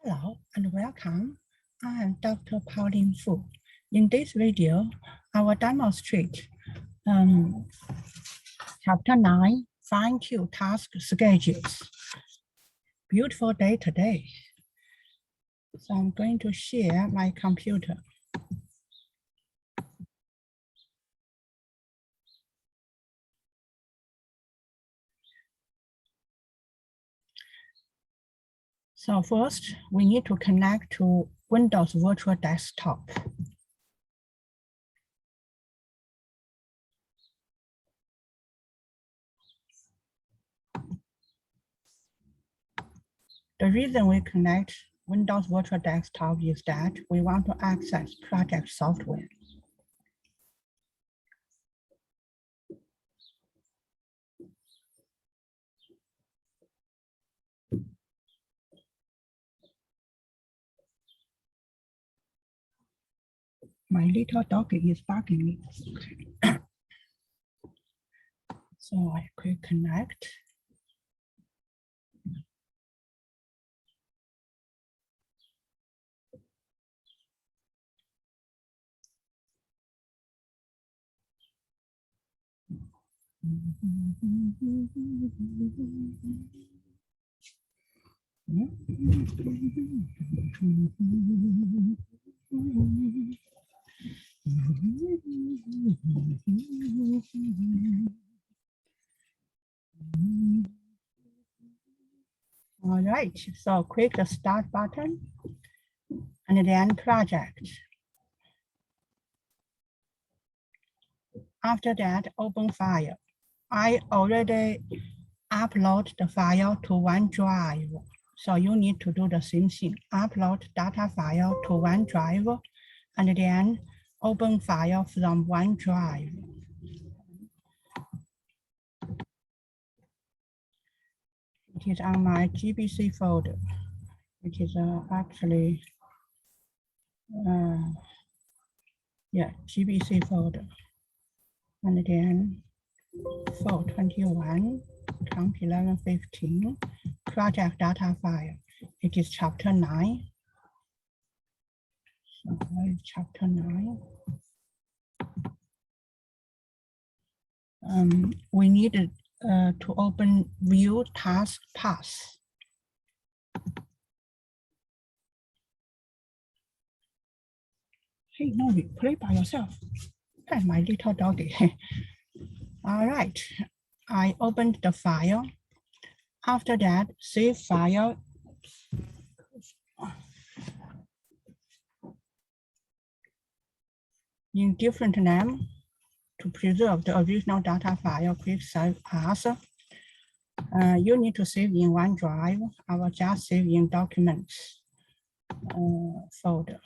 Hello and welcome. I am Dr. Pauline Fu. In this video, I will demonstrate Chapter 9, Fine-Tune Task Schedules. Beautiful day today. So I'm going to share my computer. So first, we need to connect to Windows Virtual Desktop. The reason we connect Windows Virtual Desktop is that we want to access project software. My little dog is barking me. So I click connect. All right, so click the start button and then project. After that, open file. I already upload the file to OneDrive. So you need to do the same thing. Upload data file to OneDrive and then open file from OneDrive. It is on my GBC folder. It is actually, GBC folder. And then 421, 2011-15, project data file. It is chapter 9. So where is chapter 9? We need to open view task path. Hey, no, play by yourself. Hey, my little doggy. All right, I opened the file. After that, save file. In different name to preserve the original data file, click Save As. You need to save in OneDrive. I will just save in Documents folder.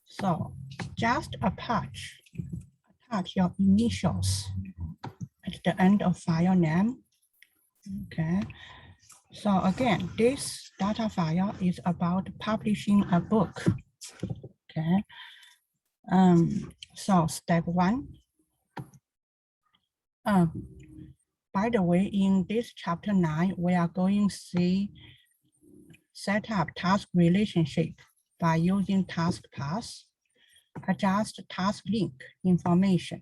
So just attach your initials at the end of file name. Okay. So again, this data file is about publishing a book. Okay. So step 1. By the way, in this chapter 9, we are going to see set up task relationship by using task path, adjust task link information,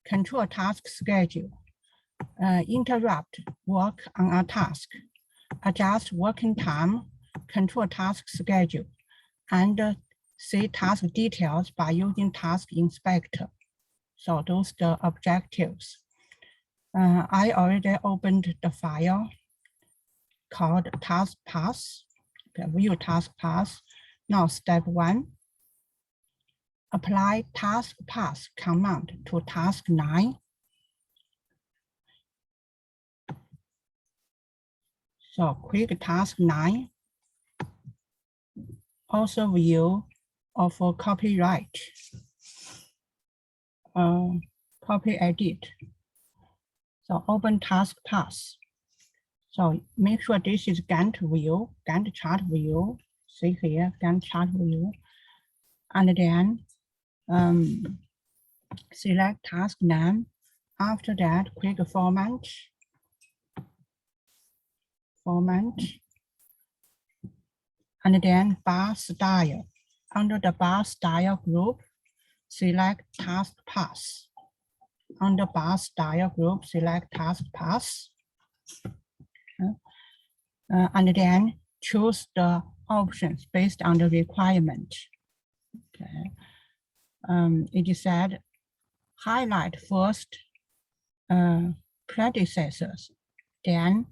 control task schedule, interrupt work on a task, adjust working time, control task schedule, and see task details by using task inspector. So those are the objectives. I already opened the file called task path, view task path. Now step 1, apply task path command to task 9. So click task 9, also view of copyright, copy edit. So open task path. So make sure this is Gantt view, Gantt chart view. See here, Gantt chart view. And then select task name. After that, click format. Format. and then bar style. Under the bar style group, select task path. Under bar style group, select task path. And then choose the options based on the requirement. Okay. It is said, highlight first predecessors, then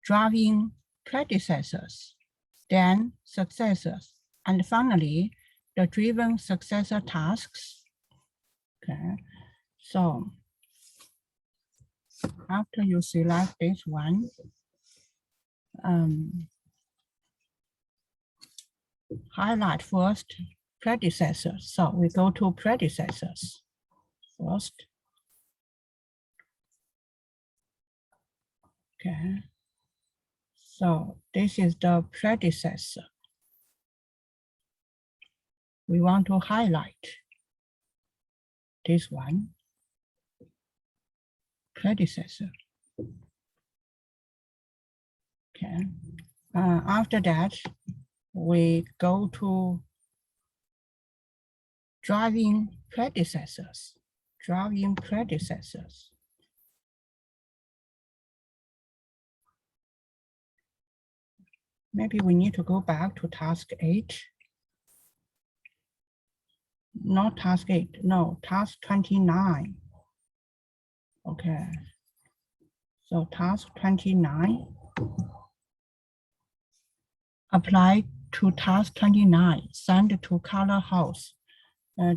driving predecessors, then successors, and finally, the driven successor tasks. Okay, so after you select this one, highlight first predecessors. So we go to predecessors first. Okay, so this is the predecessor. We want to highlight this one, predecessor. Okay, after that, we go to driving predecessors, driving predecessors. Maybe we need to go back to task 8. Not task 8, no, task 29. Okay, so task 29, apply to task 29, send to color house.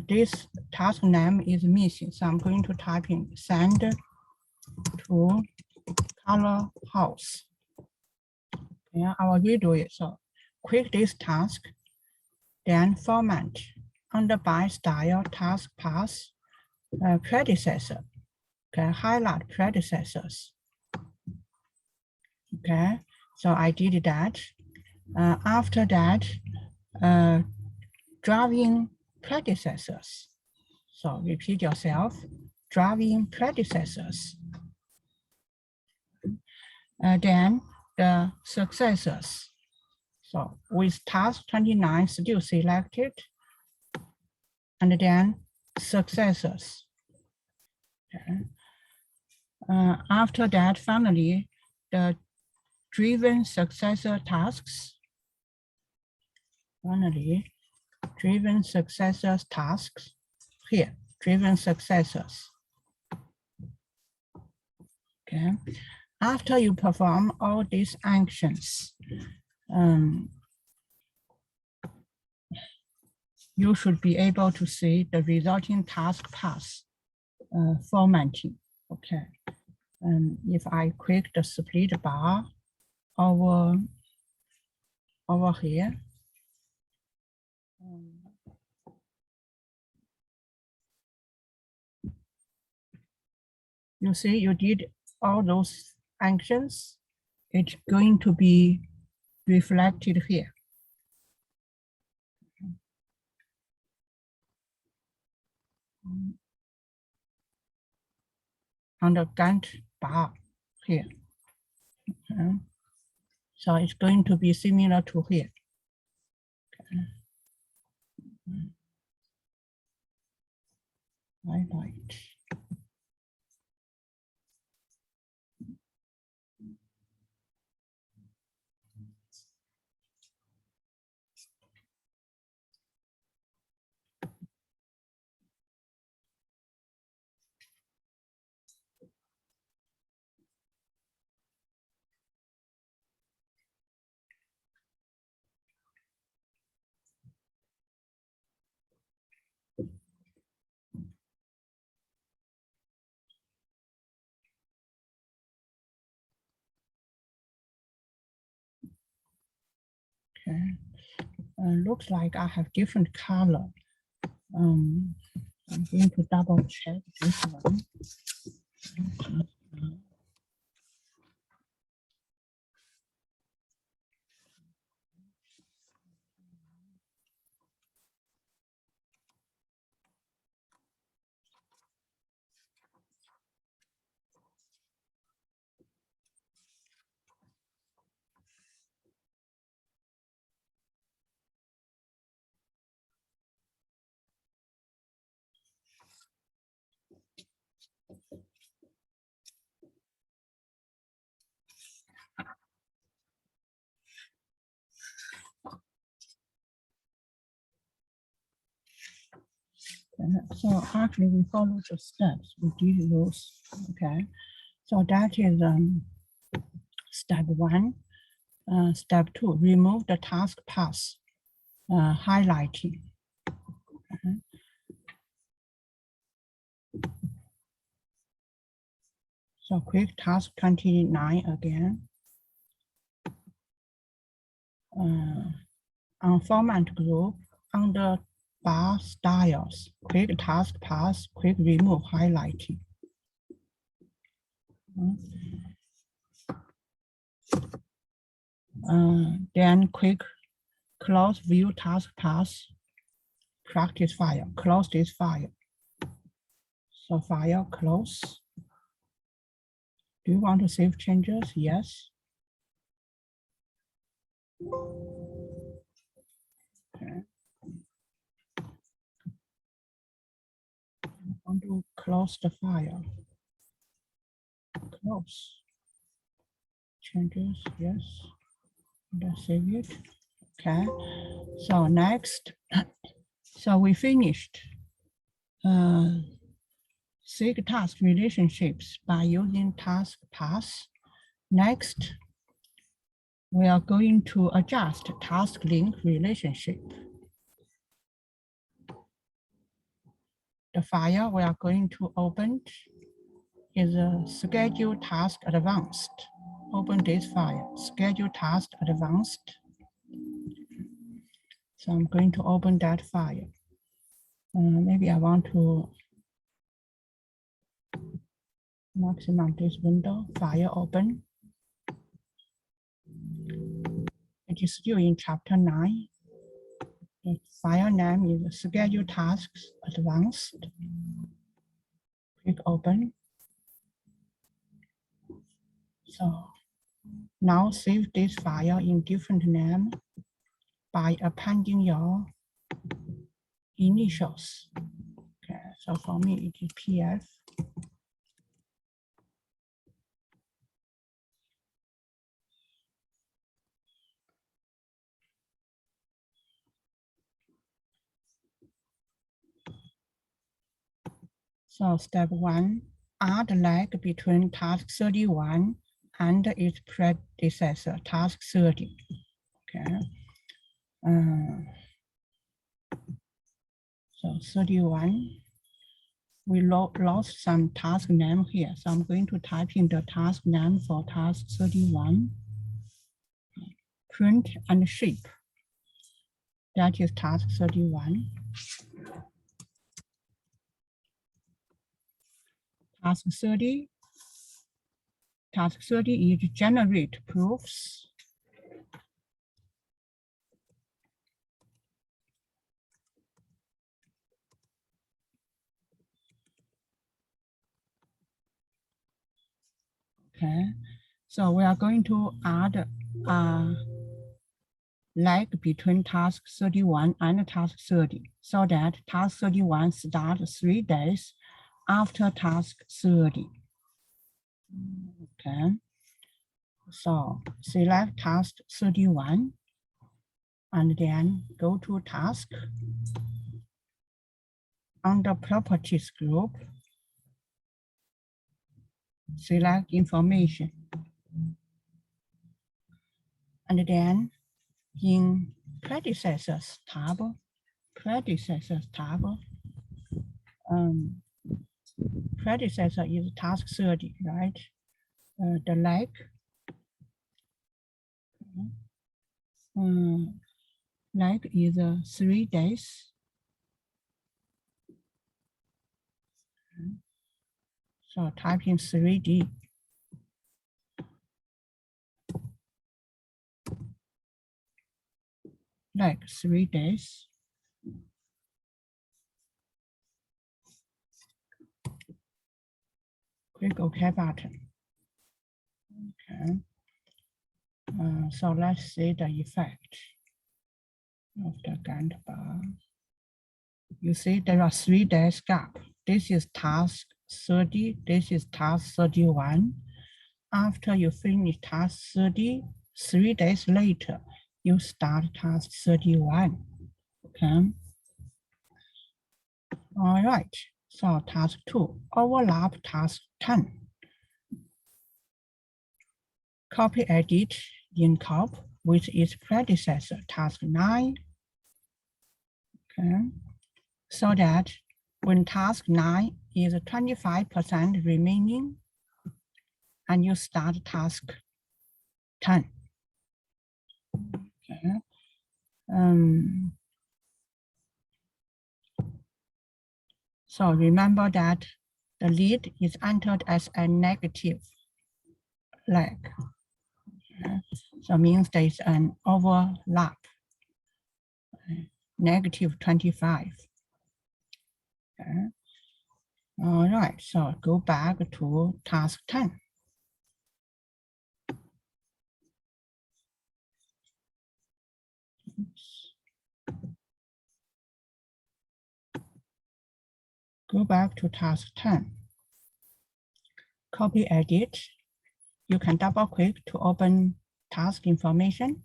This task name is missing, so I'm going to type in send to color house. Yeah, I will redo it. So click this task, then format under by style task path, predecessor. Okay, highlight predecessors. Okay, so I did that. After that, driving predecessors. So repeat yourself, driving predecessors. Then the successors. So with task 29 still selected, and then successors. Okay. After that, finally, the driven successor tasks. Finally, driven successors tasks. Here, driven successors. Okay. After you perform all these actions, you should be able to see the resulting task path formatting. Okay. If I click the split bar over here, you see you did all those actions. It's going to be reflected here. On the Gantt bar here. Okay. So it's going to be similar to here. Okay. Highlight. Okay. Looks like I have different color. I'm going to double check this one. So actually we follow the steps, we did those, okay. So that is step 1. Step 2, remove the task path, highlighting. So quick task 29 again. On format group, under bar styles, quick task path, quick remove highlighting. Then quick close view task path, practice file, close this file. So file close. Do you want to save changes? Yes. Okay. I want to close the file. Close. Changes, yes. Let's save it. Okay. So next, so we finished seek task relationships by using task path. Next, we are going to adjust task link relationship. The file we are going to open is a schedule task advanced. Open this file, schedule task advanced. So I'm going to open that file. Maybe I want to maximize this window, file open. It is still in chapter 9. The file name is schedule tasks advanced. Click open. So now save this file in different name by appending your initials. Okay, so for me it is PF. So step 1, add the lag between task 31 and its predecessor, task 30. Okay. So 31, we lost some task name here. So I'm going to type in the task name for task 31. Print and ship. That is task 31. Task 30. Task 30 is generate proofs. Okay, so we are going to add lag between task 31 and task 30, so that task 31 starts 3 days after task 30. Okay, so select task 31 and then go to task. Under properties group, select information. And then in predecessors tab, predecessor is task 30, right? The lag is 3 days. So type in 3D. Like 3 days. Click OK button. Okay. So let's see the effect of the Gantt bar. You see there are 3 days gap. This is task 30, this is task 31. After you finish task 30, 3 days later, you start task 31. Okay. All right, so task 2, overlap task 10. Copy edit in COP with its predecessor, task 9. Okay, so that when task 9 is 25% remaining, and you start task 10. Okay. So remember that the lead is entered as a negative leg. Okay. So means there is an overlap, negative 25. Okay. All right, so go back to task 10. Go back to task 10. Copy edit. You can double click to open task information.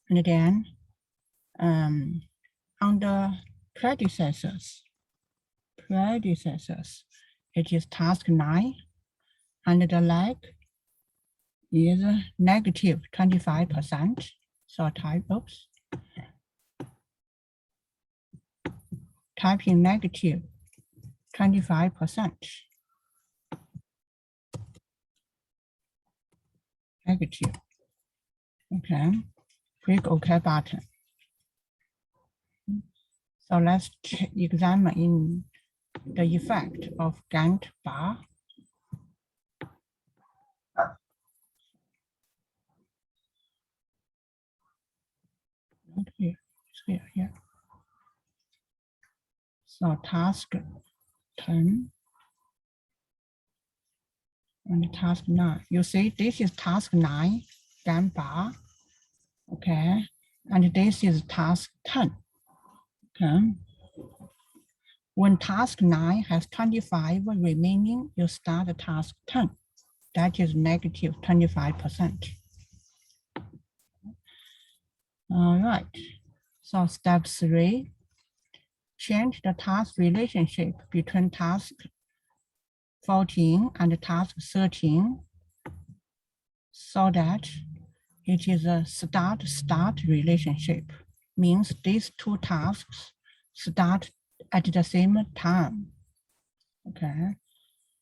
And then under predecessors, it is task 9, and the lag is negative 25%. So type in negative 25%. Negative. Okay. Click OK button. So let's examine the effect of Gantt bar. Not here, it's here, yeah. So task 10 and task 9. You see, this is task 9, Gantt bar. Okay, and this is task 10. Okay. When task 9 has 25 remaining, you start task 10. That is negative 25%. All right, so step 3, change the task relationship between task 14 and task 13 so that it is a start-start relationship. Means these two tasks start at the same time. Okay,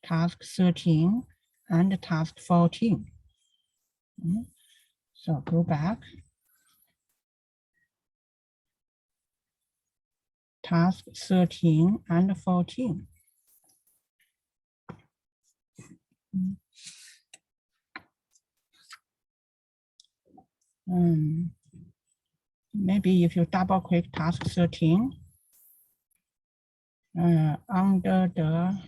task 13 and task 14. So go back. Task 13 and 14. Maybe if you double click task 13, under the,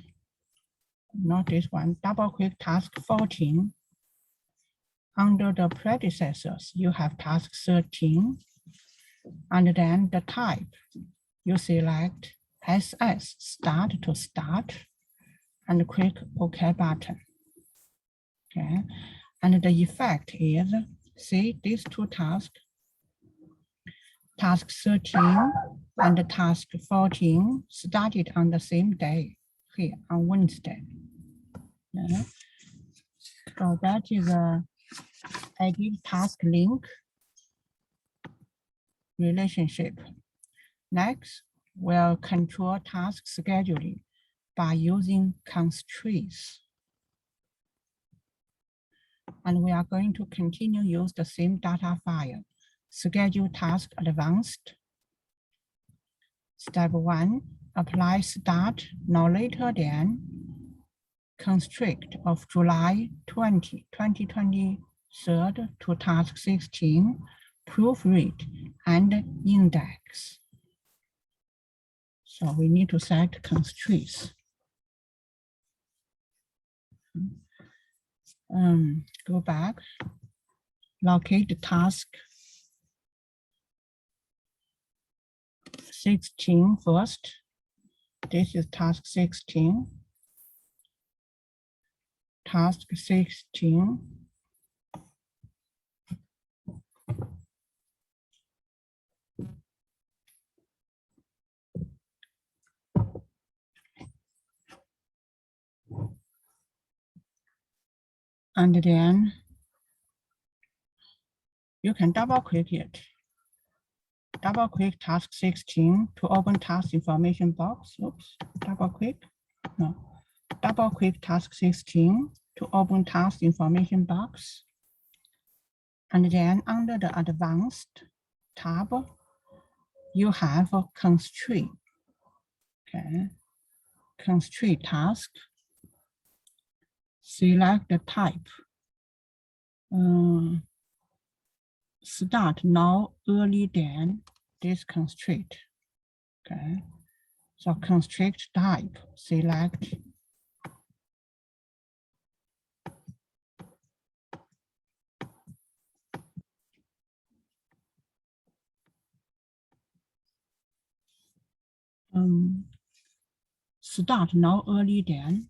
not this one, double click task 14. Under the predecessors, you have task 13, and then the type, you select SS, start to start, and click OK button. Okay, and the effect is, see these two tasks, task 13 and task 14 started on the same day, here on Wednesday. Yeah. So that is a edit task link relationship. Next, we'll control task scheduling by using constraints. And we are going to continue use the same data file. Schedule task advanced. Step 1, apply start no later than constrict of July 20, 2023 to task 16, proofread and index. So we need to set constraints. Go back, locate the task 16 first. This is task 16. Task 16. And then you can double click it. Double click task 16 to open task information box. Oops, double click. No, double click task 16 to open task information box. And then under the advanced tab, you have a constraint. Okay, constraint task. Select the type. Start now early than this constraint. Okay, so constraint type, select start now early than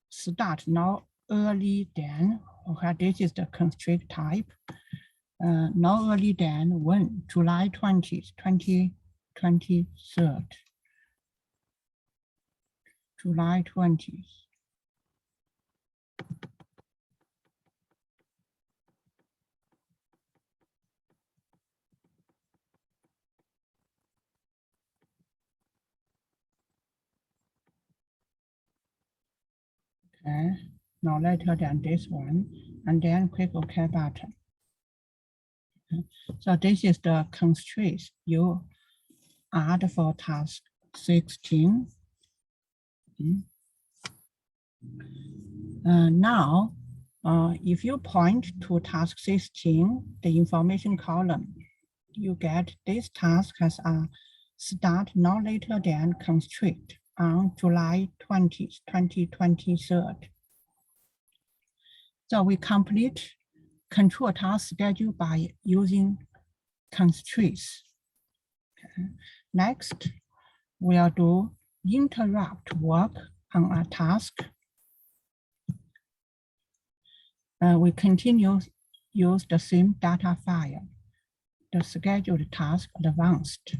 start now early than. Okay, this is the constraint type. No early than when? July 20th, 2023. July 20th. Okay, no later than this one, and then click OK button. Okay. So this is the constraints you add for task 16. Now, if you point to task 16, the information column, you get this task has a start no later than constraint on July 20th, 2023. So we complete control task schedule by using constraints. Okay. Next, we'll do interrupt work on a task. We continue use the same data file, the scheduled task advanced.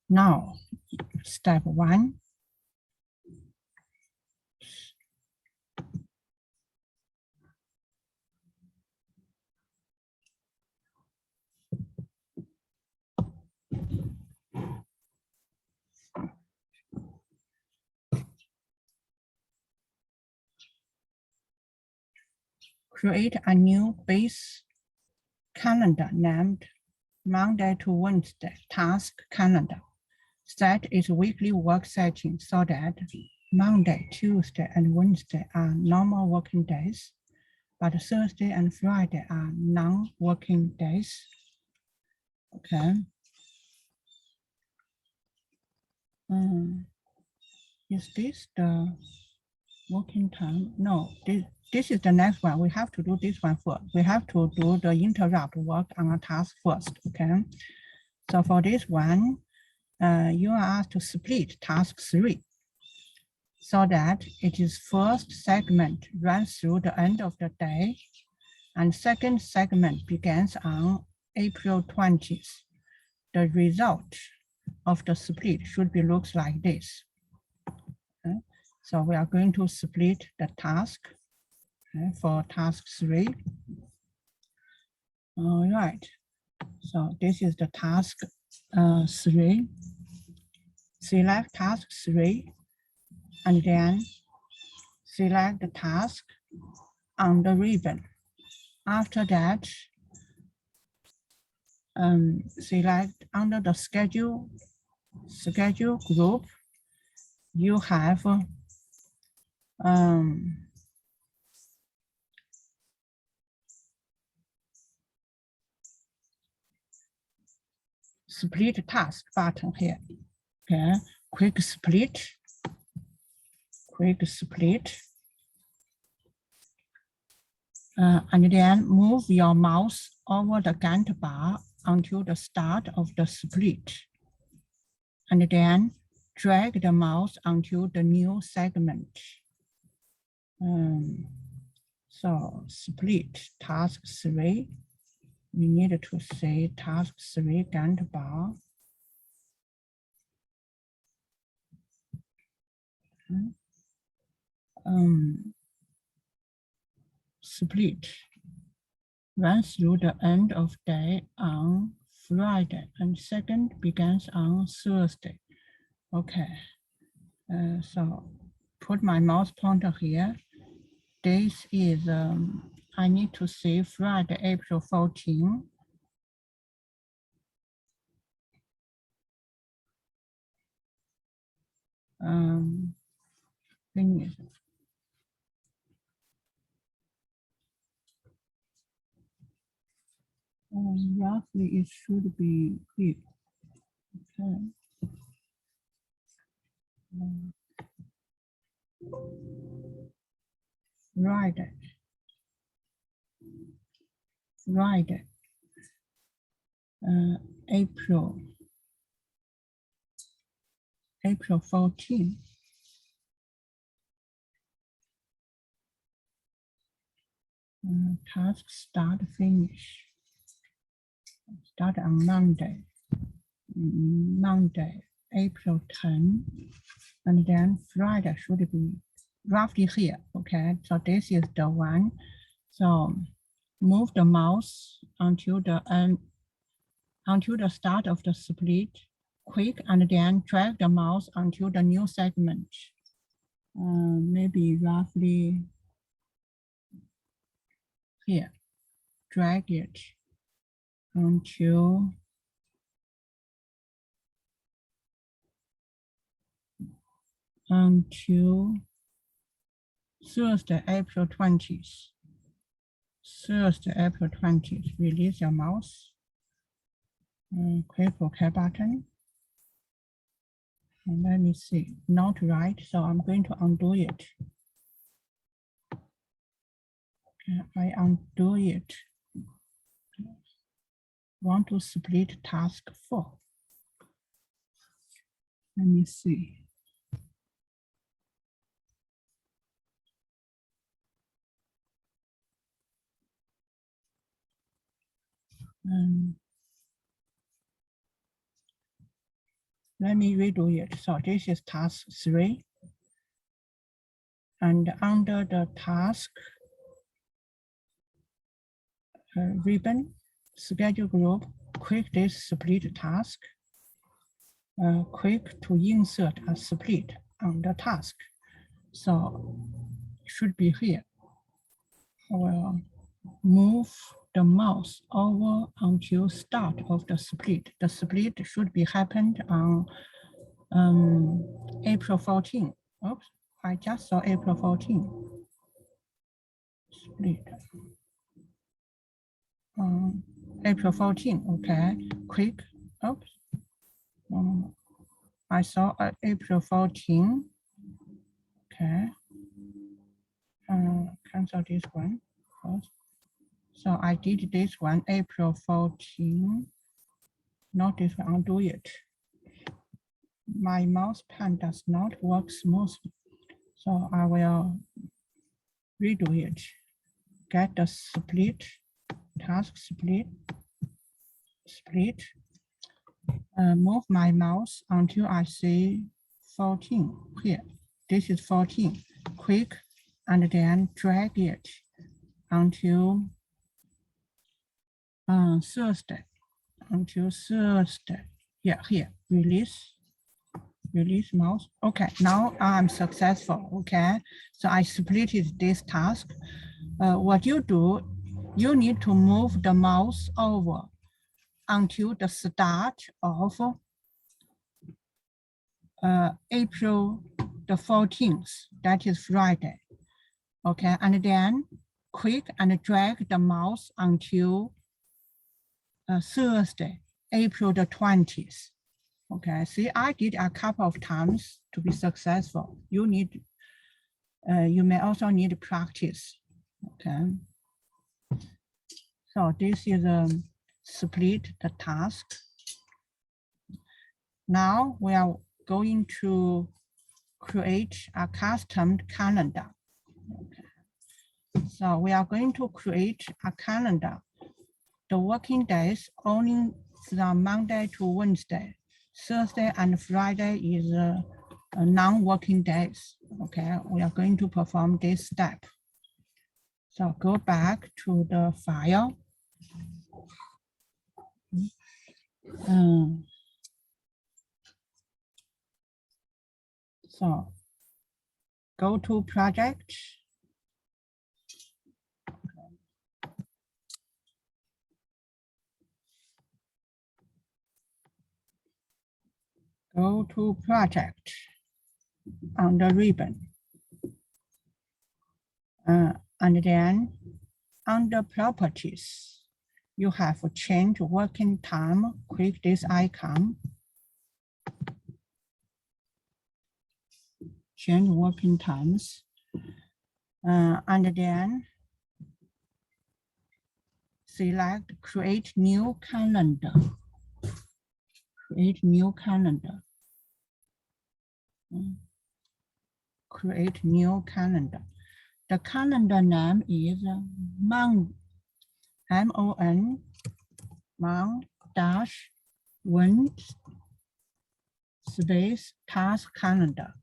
Now, step 1. Create a new base calendar named Monday to Wednesday task calendar. Set its weekly work setting so that Monday, Tuesday, and Wednesday are normal working days, but Thursday and Friday are non-working days. Okay. Is this the working time? No, this is the next one. We have to do this one first. We have to do the interrupt work on a task first, okay? So for this one, you are asked to split task 3 so that it is first segment runs through the end of the day and second segment begins on April 20th. The result of the split should be looks like this. Okay? So we are going to split the task, okay, for task 3. All right, so this is the task 3. Select task 3 and then select the task on the ribbon. After that, select under the schedule group, you have split task button here. Okay, quick split. And then move your mouse over the Gantt bar until the start of the split. And then drag the mouse until the new segment. So split task 3. We need to say task 3 Gantt bar. split run through the end of day on Friday, and second begins on Thursday. Okay, so put my mouse pointer here. This is, I need to see Friday, April 14. Finish. Roughly it should be here. Okay. Friday. April 14. Task start finish. Start on Monday. Monday, April 10. And then Friday should be roughly here. Okay, so this is the one. So move the mouse until the end, until the start of the split, quick, and then drag the mouse until the new segment. Maybe roughly here. Drag it until Thursday, April 20th. Thursday, April 20th. Release your mouse. Click OK button. And let me see. Not right, so I'm going to undo it. Okay, I undo it. Want to split task 4. Let me see. Let me redo it. So this is task 3. And under the task ribbon, schedule group, click this split task. Click to insert a split on the task. So it should be here. I will move the mouse over until start of the split. The split should be happened on April 14. Oops, I just saw April 14. Split. April 14, okay, quick, oops. I saw April 14, okay. Cancel this one first. So I did this one, April 14. Not this one, undo it. My mouse pen does not work smoothly. So I will redo it. Get the split, task split. Move my mouse until I see 14 here. This is 14. Click and then drag it until Thursday. Until Thursday. Yeah, here. Release mouse. Okay, now I'm successful. Okay, so I splitted this task. What you do, you need to move the mouse over until the start of April the 14th, that is Friday. Okay, and then click and drag the mouse until Thursday, April the 20th. Okay, see, I did a couple of times to be successful. You need, you may also need practice. Okay, so this is split the task. Now we are going to create a custom calendar. Okay. So we are going to create a calendar. The working days only from Monday to Wednesday. Thursday and Friday is non-working days. Okay, we are going to perform this step. So go back to the file. So go to project. Go to project on the ribbon. And then under properties, you have change working time, click this icon. Change working times. And then select create new calendar. Create new calendar. Create new calendar. The calendar name is MON, M-O-N, Mon-1 space task calendar.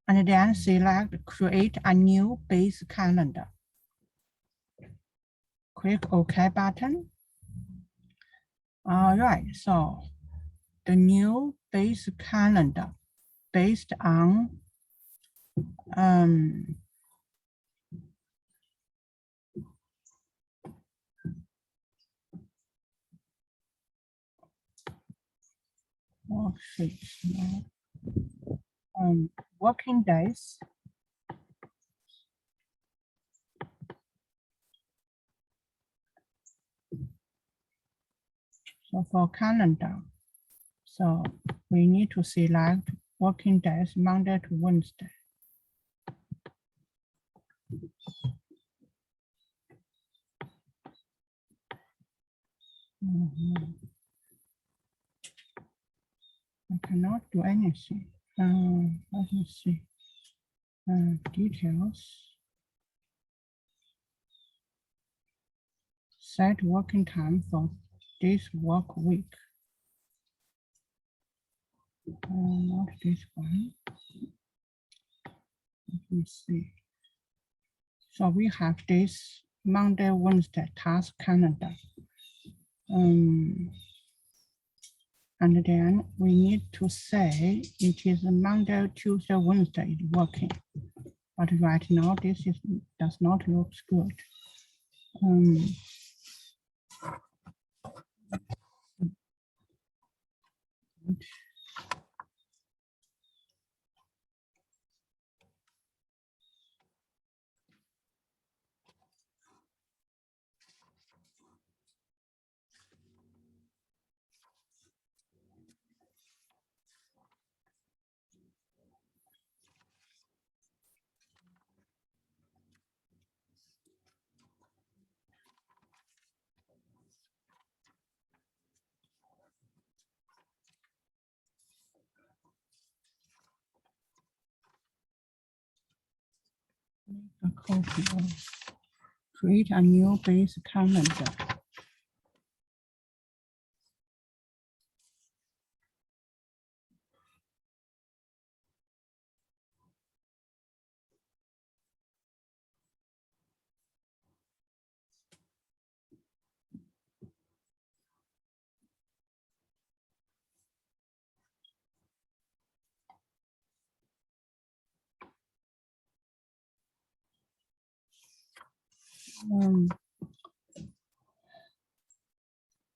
And then select create a new base calendar. Click OK button. All right, so the new base calendar based on working days. So for calendar, so we need to select working days Monday to Wednesday. I cannot do anything. Let me see. Details. Set working time for this work week. Not this one. Let me see. So we have this Monday, Wednesday task calendar. And then we need to say it is Monday, Tuesday, Wednesday is working. But right now this does not look good. Make a copy of, create a new base calendar.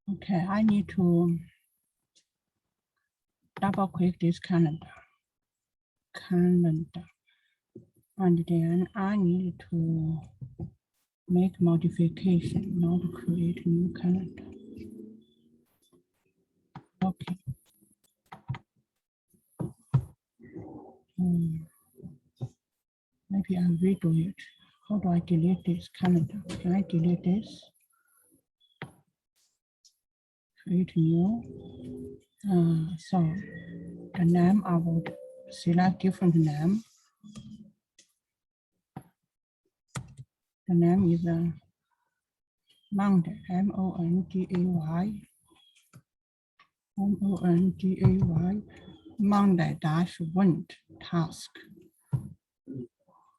Okay, I need to double click this calendar. And then I need to make modification, not create new calendar. Okay. Maybe I'll redo it. How do I delete this calendar? Can I delete this? create new. So the name I would select different name. The name is Monday, M-O-N-D-A-Y. M-O-N-D-A-Y. Monday dash wind task.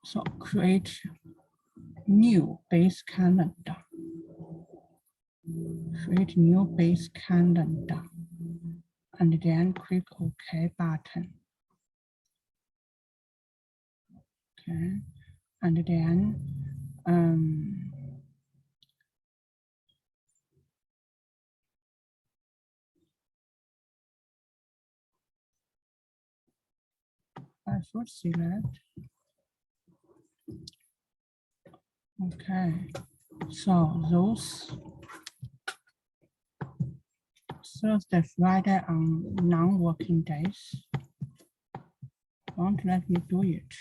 So create new base calendar. Create new base calendar. And then click OK button. Okay. And then I should select. Okay, so those Thursday, Friday on non-working days won't let me do it.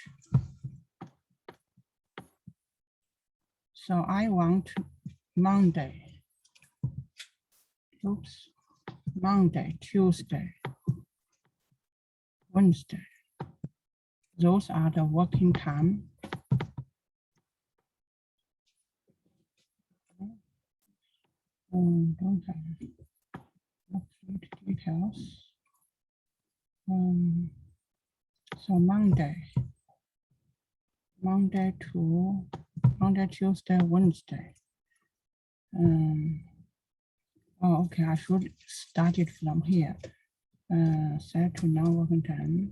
So I want Monday. Oops. Monday, Tuesday, Wednesday. Those are the working time. Don't have details. So Monday, Tuesday, Wednesday. Oh, okay, I should start it from here. Set to non-working time.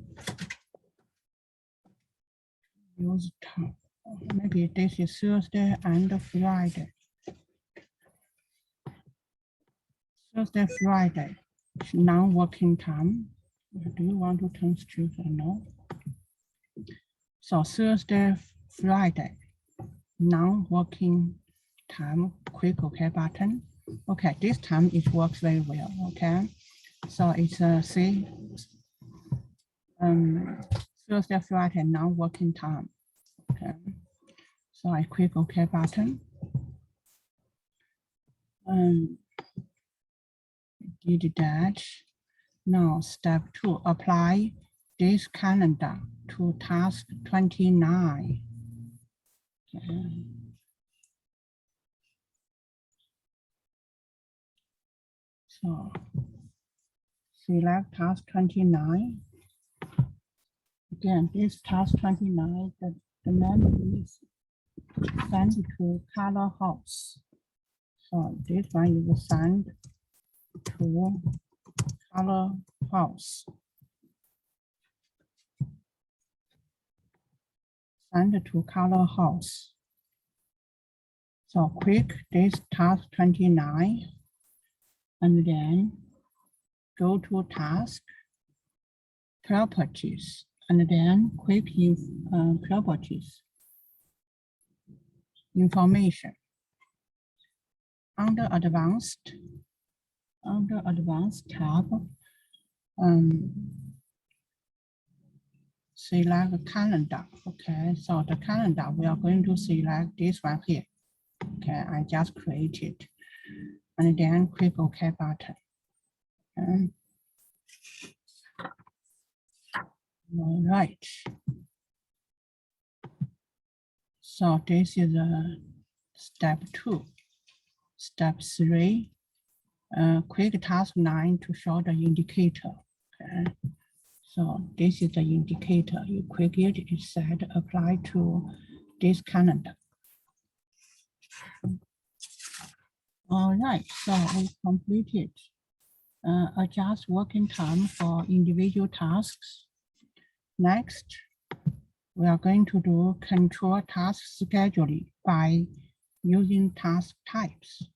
Use time. Maybe this is Thursday and Friday. Thursday, Friday, non-working time. Do you want to turn strict or no? So Thursday, Friday, non-working time, click OK button. Okay, this time it works very well, okay? So it's see, Thursday, Friday, non-working time, okay? So I click OK button. Did that. Now step 2, apply this calendar to task 29. Okay. So select task 29. Again, this task 29, the name is send to color house. So this one is send to color house. Send to color house. So click this task 29 and then go to task properties and then click properties information. Under advanced tab, select calendar. Okay, so the calendar we are going to select this one here. Okay, I just created and then click OK button. Okay. All right. So this is step 2. Step 3, click task 9 to show the indicator. Okay. So this is the indicator. You click it, it said apply to this calendar. All right, so we completed adjust working time for individual tasks. Next, we are going to do control task scheduling by using task types.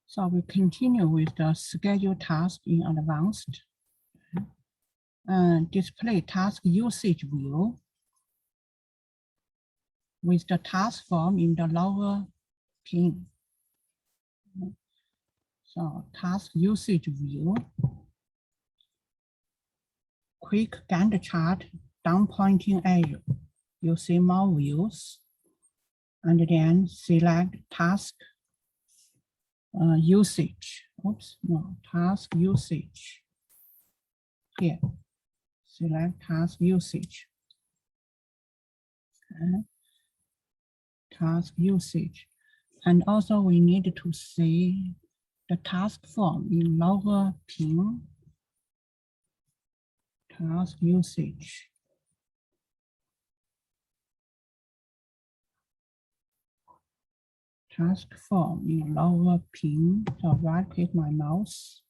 So we continue with the schedule task in advanced. display task usage view with the task form in the lower pane. So task usage view, quick Gantt chart, down pointing arrow. You see more views, and then select task usage. Oops, no, task usage. Here, select task usage. Okay. Task usage. And also we need to see the task form in lower pane. Task usage. Task form in lower pane. So right click my mouse.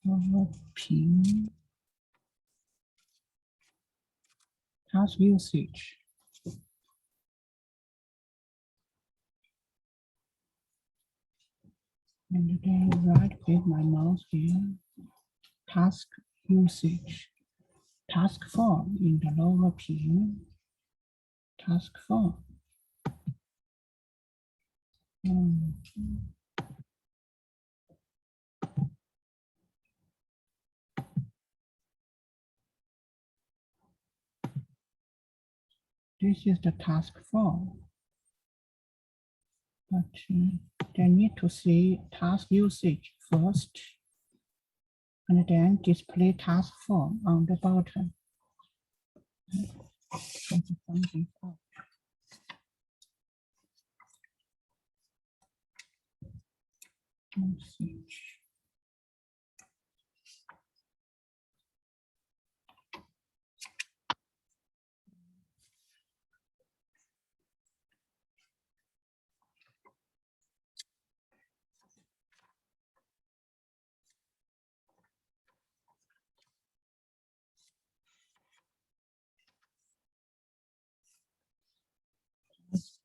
Lower pane. Task usage. And then right click my mouse here. Task usage. Task form in the lower pane. Task form. This is the task form. But they need to see task usage first, and then display task form on the bottom. Usage.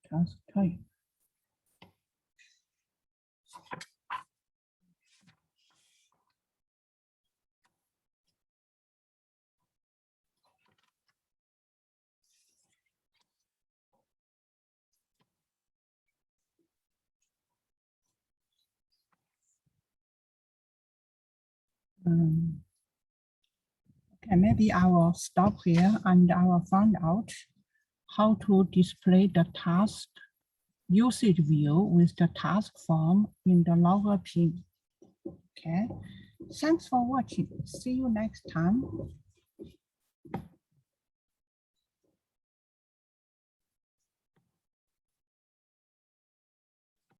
Task type. Okay, maybe I will stop here and I will find out how to display the task usage view with the task form in the lower pane. Okay, thanks for watching. See you next time.